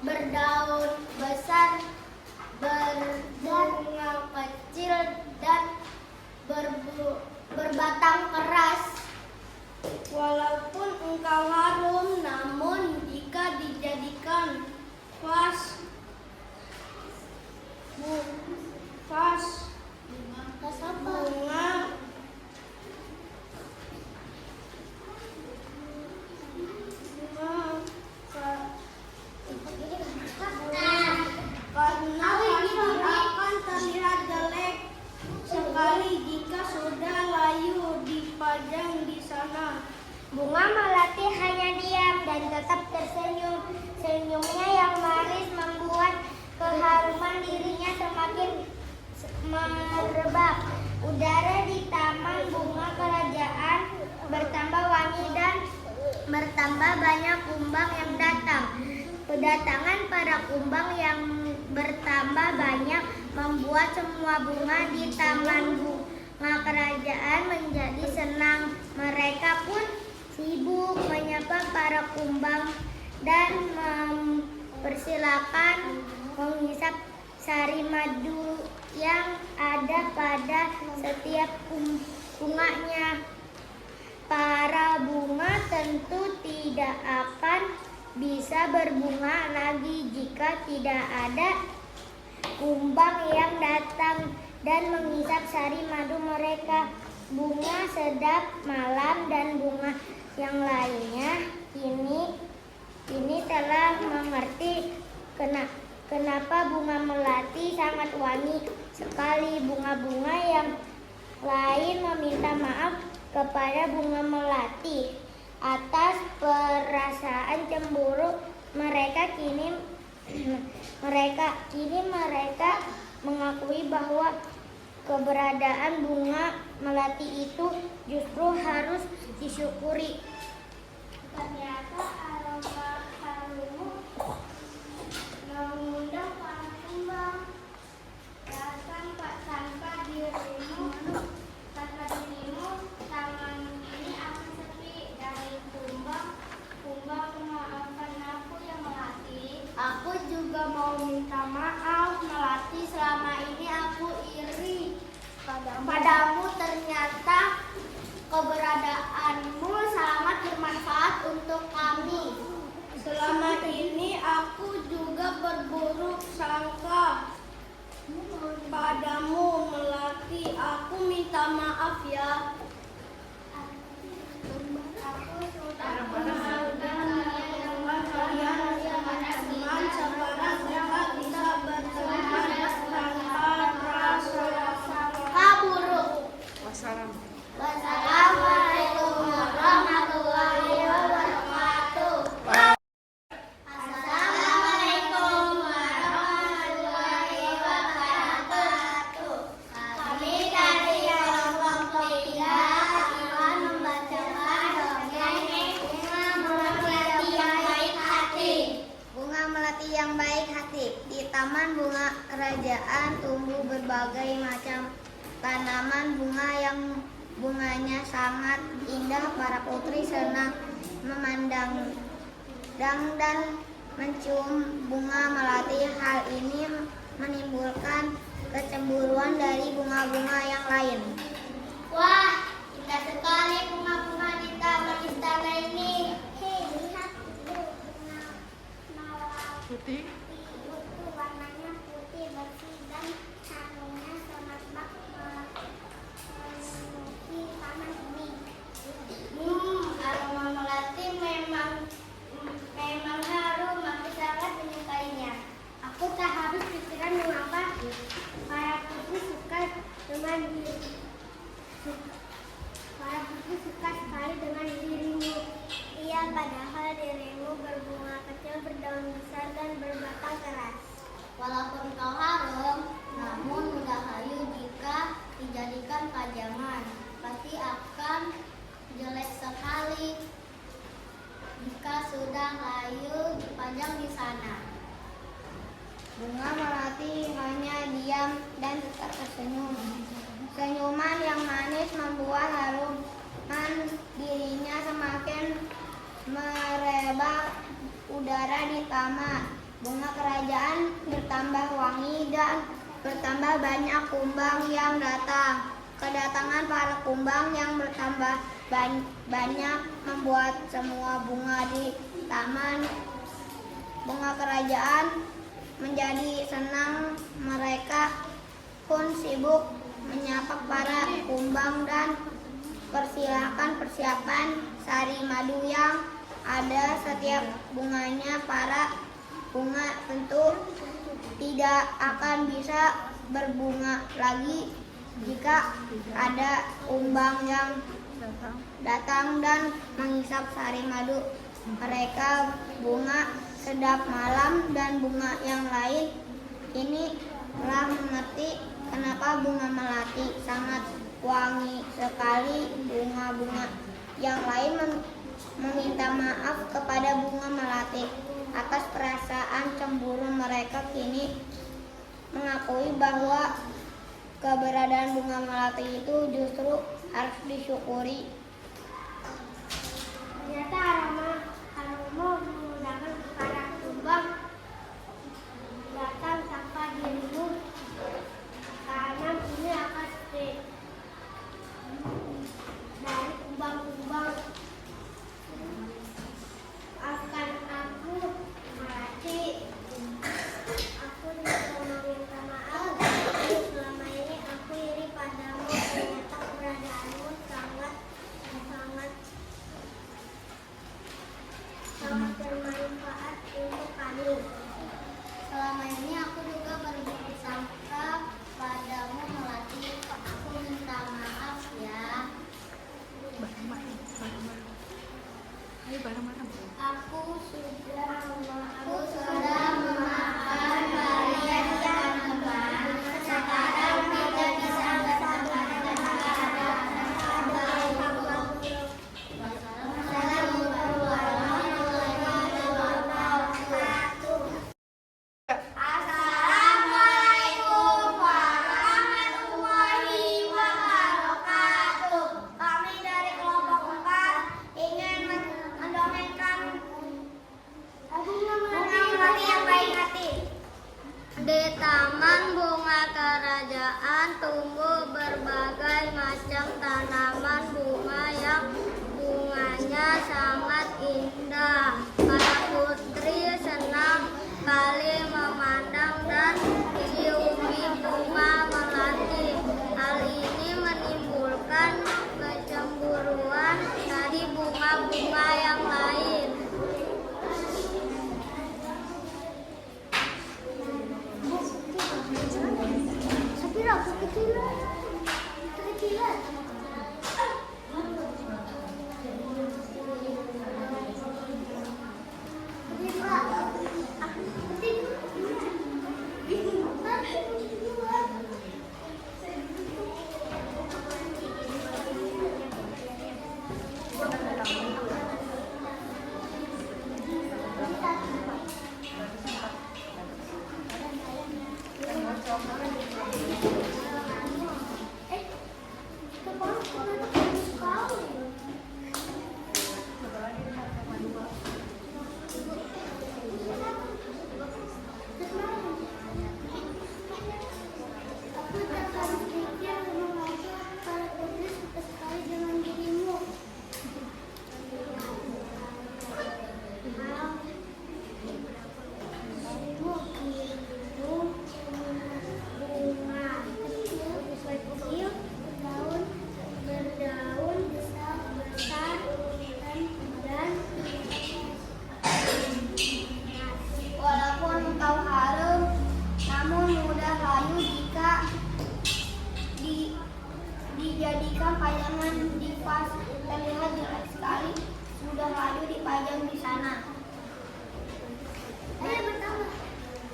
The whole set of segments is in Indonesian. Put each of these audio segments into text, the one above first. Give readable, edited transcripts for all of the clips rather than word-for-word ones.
berdaun besar, berbunga kecil, dan berbatang keras. Walaupun engkau harum, namun jika dijadikan vas bunga karena akan terlihat jelek sekali jika sudah layu dipajang di sana. Bunga melati hanya diam dan tetap tersenyum. Senyumnya yang manis membuat keharuman dirinya semakin merebak. Udara di taman bunga kerajaan bertambah wangi dan bertambah banyak kumbang yang datang. Kedatangan para kumbang yang bertambah banyak membuat semua bunga di taman bunga kerajaan menjadi senang. Mereka pun sibuk menyapa para kumbang dan mempersilakan menghisap sari madu yang ada pada setiap bunganya. Para bunga tentu tidak akan bisa berbunga lagi jika tidak ada kumbang yang datang dan menghisap sari madu mereka. Bunga sedap malam dan bunga yang lainnya ini telah mengerti kenapa bunga melati sangat wangi sekali. Bunga-bunga yang lain meminta maaf kepada bunga melati atas perasaan cemburu mereka. Kini mereka mengakui bahwa keberadaan bunga melati itu justru harus disyukuri. Ternyata aroma harummu mengundang para kumbang datang tanpa dirimu. Taman ini akan sepi dari kumbang. Maafkan aku yang melati. Aku juga mau minta maaf melati, selama ini aku iri padamu. Ternyata keberadaanmu sangat bermanfaat untuk kami. Selama ini aku juga berburuk sangka padamu melati. Aku minta maaf ya. Aku sudah memaafkan kalian teman. Sekarang kita bisa berteman tanpa rasa buruk. Wassalamualaikum warahmatullahi wabarakatuh. Assalamualaikum warahmatullahi wabarakatuh. Kami dari kelompok 3 akan membacakan dongeng Bunga Melati yang Baik Hati. Bunga melati yang baik hati. Di taman bunga kerajaan tumbuh berbagai macam tanaman bunga yang bunganya sangat indah. Para putri senang memandang dan mencium bunga melati. Hal ini menimbulkan kecemburuan dari bunga-bunga yang lain. Wah, indah sekali bunga-bunga di taman istana ini. Hei, lihat itu bunga mawar Putih. itu warnanya putih bersih dan harumnya semerbak memenuhi taman ini. Aroma melati memang harum. Aku sangat menyukainya. Aku tak habis pikiran mengapa para putri suka sekali dengan dirimu. Iya, padahal dirimu berbunga kecil, berdaun besar, dan berbatang keras. Walaupun kau harum, namun mudah layu jika dijadikan pajangan. Pasti akan jelek sekali jika sudah layu dipajang di sana. Bunga melati hanya diam dan tetap tersenyum. Senyuman yang manis membuat haruman dirinya semakin merebak. udara di taman. Bunga kerajaan bertambah wangi dan bertambah banyak kumbang yang datang. Kedatangan para kumbang yang bertambah banyak membuat semua bunga di taman bunga kerajaan menjadi senang. Mereka pun sibuk menyapa para kumbang dan persiapan sari madu yang ada setiap bunganya. Para bunga tentu tidak akan bisa berbunga lagi jika ada kumbang yang datang dan menghisap sari madu. Mereka bunga sedap malam dan bunga yang lain ini telah mengerti kenapa bunga melati sangat wangi sekali. Bunga-bunga yang lain meminta maaf kepada bunga melati atas perasaan cemburu mereka. Kini mengakui bahwa keberadaan bunga melati itu justru harus disyukuri. Ternyata aroma mengundangkan para kumbang datang tanpa dirimu. Karena ini akan dari kumbang-kumbang. Akan aku melati. Aku tidak meminta maaf. Selama ini aku iri padamu. Ternyata keberadaanmu sangat bermanfaat untuk kami. Selama ini aku juga berburuk sangka padamu melati. Aku minta maaf ya. Ayo bareng-bareng. Aku sudah memaafkan kalian yang teman. Sekarang kita bisa bersama. Assalamualaikum warahmatullahi wabarakatuh. Kami dari kelompok 4 ingin mendongengkan bunga melati yang baik hati. Di taman bunga kerajaan tumbuh berbagai macam tanaman bunga yang bunganya sangat indah. Para putri senang kali memandang dan menciumi bunga melati. Hal ini menimbulkan kecemburuan dari bunga-bunga yang lain. Dijadikan pajangan di vas, terlihat jelek sekali. Sudah layu dipajang di sana.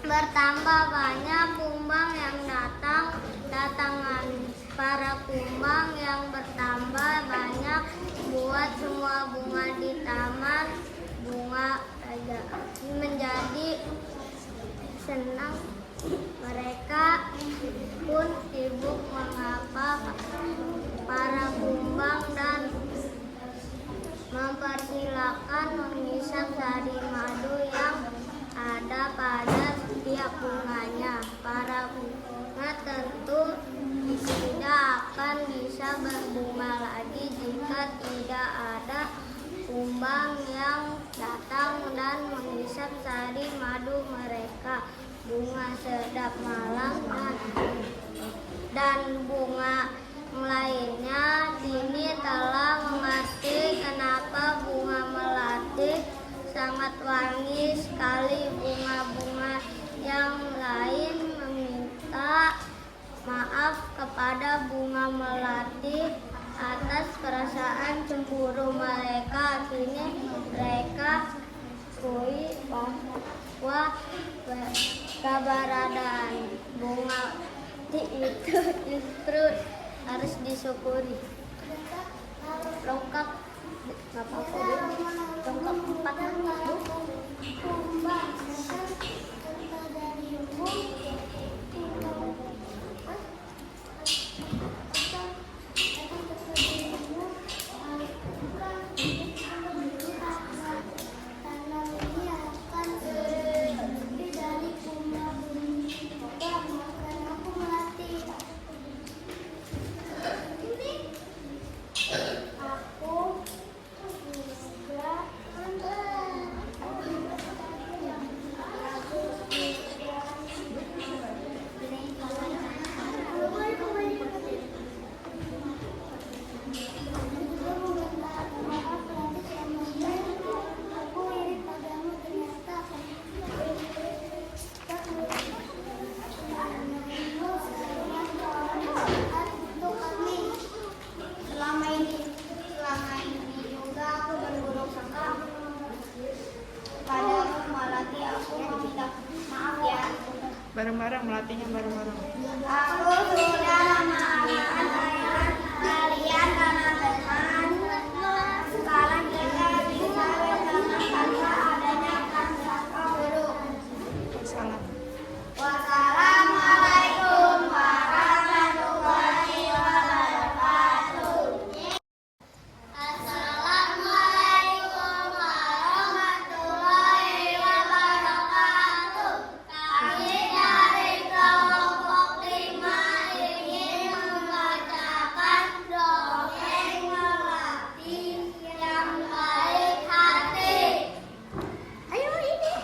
Bertambah banyak kumbang yang datang. Datangan para kumbang yang bertambah banyak buat semua bunga di taman bunga raja menjadi senang. Mereka pun sibuk mengapa para kumbang dan mempersilahkan menghisap sari madu yang kumbang yang datang dan menghisap sari madu mereka. Bunga sedap malam dan bunga lainnya kini telah mengerti kenapa bunga melati sangat wangi sekali. Bunga-bunga yang lain meminta maaf kepada bunga melati atas perasaan cemburu mereka. Kini mereka akui bahwa keberadaan bunga itu justru harus disyukuri. Lengkap, nggak apa-apa, lengkap 4. Bareng-bareng, melatihnya bareng-bareng. Aku sudah memaafkan kalian karena teman. Sekarang kita bisa bersama tanpa adanya kata buruk. Salam. Wassalamualaikum warahmatullahi wabarakatuh. Assalamualaikum warahmatullahi wabarakatuh. Kami dari kelompok 5 ingin membacakan dongeng melati yang baik hati. Ayo ini.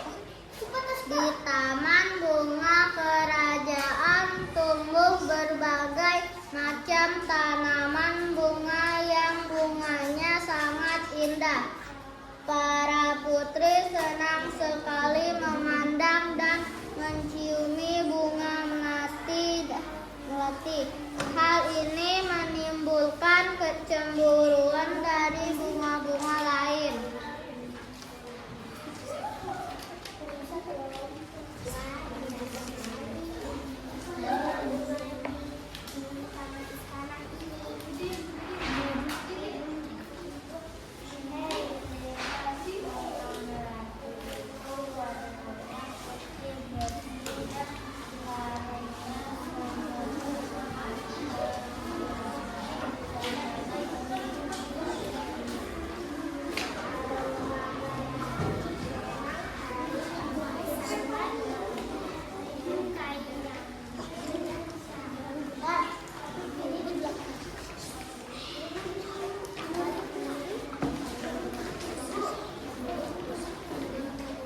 Di taman bunga kerajaan tumbuh berbagai macam tanaman bunga yang bunganya sangat indah. Para putri senang sekali memandang dan menciumi bunga melati. Hal ini menimbulkan kecemburuan dari bunga-bunga lain.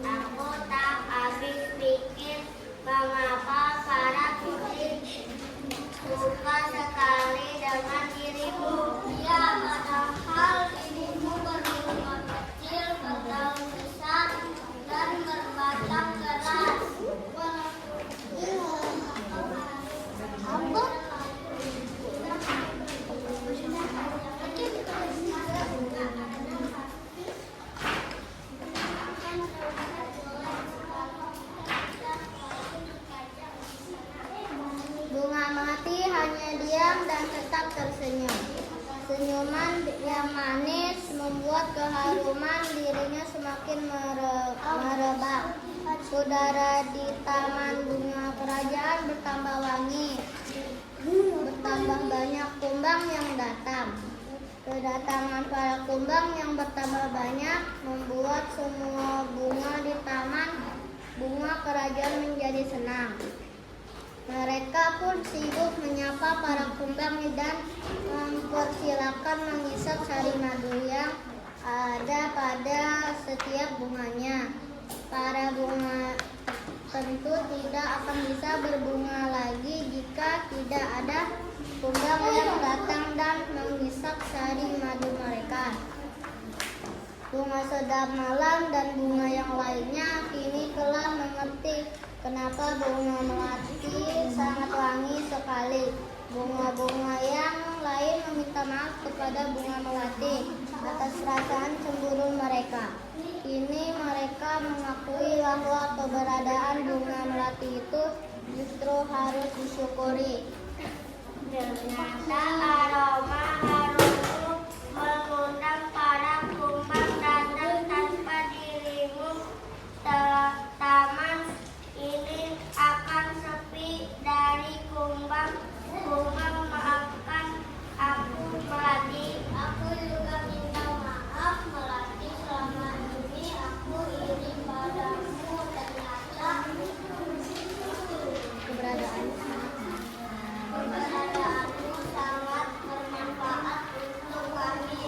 Aku tak habis pikir mengapa para putri suka sekali dengan dirimu. Ya, padahal dirimu berbunga kecil, berdaun besar, dan berbatang keras. Bunga melati hanya diam dan tetap tersenyum. Senyuman yang manis membuat keharuman dirinya semakin merebak. Udara di taman bunga kerajaan bertambah wangi. Bertambah banyak kumbang yang datang. Kedatangan para kumbang yang bertambah banyak membuat semua bunga di taman bunga kerajaan menjadi senang. Mereka pun sibuk menyapa para kumbang dan mempersilakan menghisap sari madu yang ada pada setiap bunganya. Para bunga tentu tidak akan bisa berbunga lagi jika tidak ada kumbang yang datang dan menghisap sari madu mereka. Bunga sedap malam dan bunga yang lainnya kini telah mengerti kenapa bunga melati sangat wangi sekali. Bunga-bunga yang lain meminta maaf kepada bunga melati atas perasaan cemburu mereka. Kini mereka mengakui bahwa keberadaan bunga melati itu justru harus disyukuri. Ternyata aroma harummu mengundang para kumbang datang tanpa dirimu. Taman ini akan sepi dari kumbang. Kumbang, maafkan aku melati. Aku juga minta maaf melati, selama ini aku iri padamu. Ternyata keberadaanmu sangat bermanfaat untuk kami.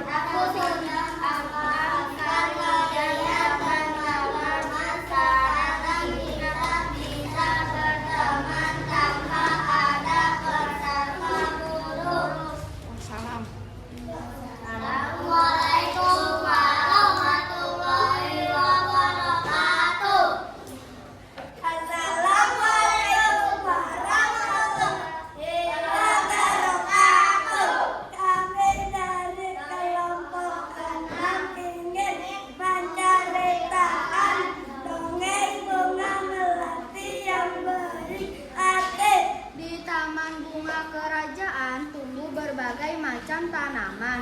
Aku sudah amalkan kegiatan malam sekarang kita bisa berteman tanpa ada prasangka buruk. Salam. Assalamualaikum warahmatullahi wabarakatuh. Assalamualaikum warahmatullahi wabarakatuh. Kami dari kelompok 6 ingin menceritakan dongeng bunga melati yang berarti. Di taman bunga kerajaan tumbuh berbagai macam tanaman.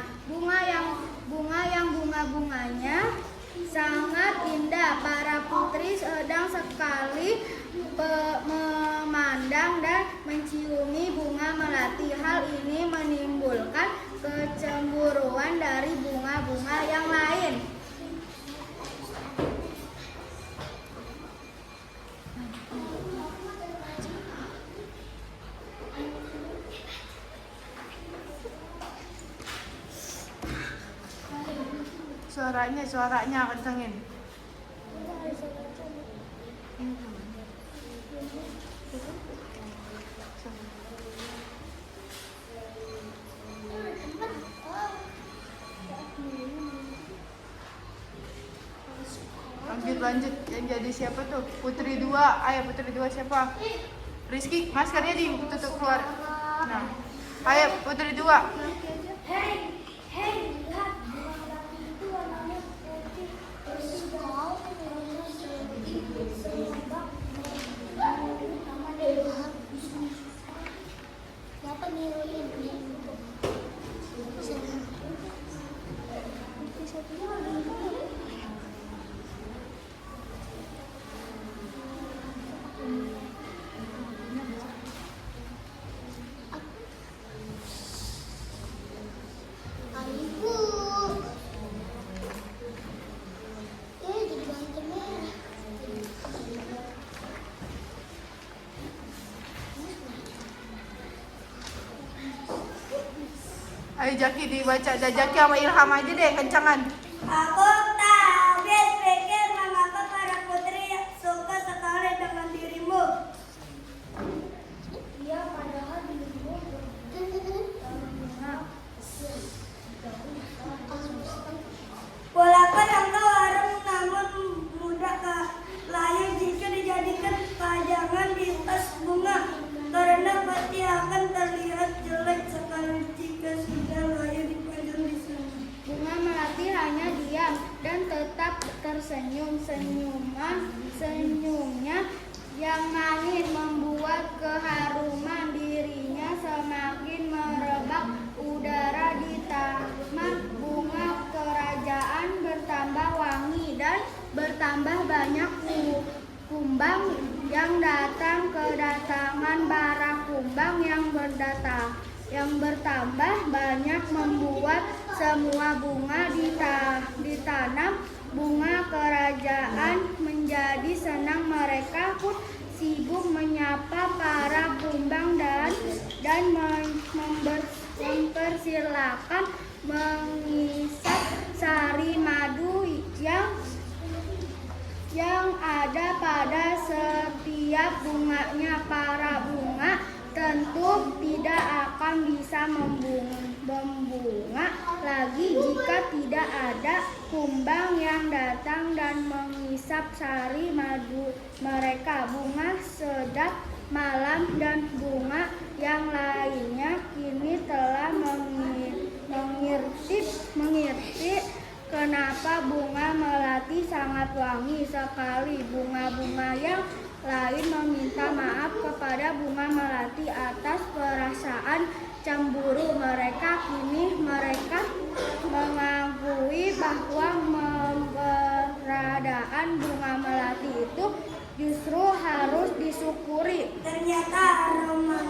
Bunga-bunganya sangat indah. Para putri sedang sekali memandang dan menciumi bunga melati. Hal ini menimbulkan kecemburuan dari bunga-bunga yang lain. Suaranya kencengin. Lanjut. Yang jadi siapa tuh? Putri 2. Ayo Putri 2 siapa? Rizky, maskernya ditutup keluar. Nah, ayo Putri 2. Hei, lihat, bunga melati itu warnanya putih, persis bau, serembak, taman lihat. Siapa niruin? Ibu. Jadi banteng merah. Ayo Jaki dibaca. Jaki sama Ilham aja deh, kencangan. Aku tak habis pikir mengapa para putri suka sekali dengan dirimu. Iya, padahal dirimu Walaupun engkau harum namun mudah layak jika dijadikan pajangan di tas bunga, karena pasti akan terlihat jelek sekali jika sudah layak dipajang di sana. Bunga melati hanya diam dan tetap tersenyum. Senyumnya yang manis membuat keharuman dirinya semakin merebak. Udara di taman bunga kerajaan bertambah wangi dan bertambah banyak kumbang yang datang kedatangan kecemburuan para kumbang yang bertambah banyak membuat semua bunga ditanam bunga kerajaan menjadi senang. Mereka pun sibuk menyapa para kumbang dan mempersilahkan mengisap sari madu yang ada pada setiap bunganya. Para bunga tentu tidak akan bisa membunga lagi jika tidak ada kumbang yang datang dan mengisap sari madu mereka. Bunga sedap malam dan bunga yang lainnya kini telah mengerti kenapa bunga melati sangat wangi sekali. Bunga-bunga yang lain meminta maaf kepada bunga melati atas perasaan cemburu mereka. Kini mereka mengakui bahwa keberadaan bunga melati itu justru harus disyukuri. Ternyata aroma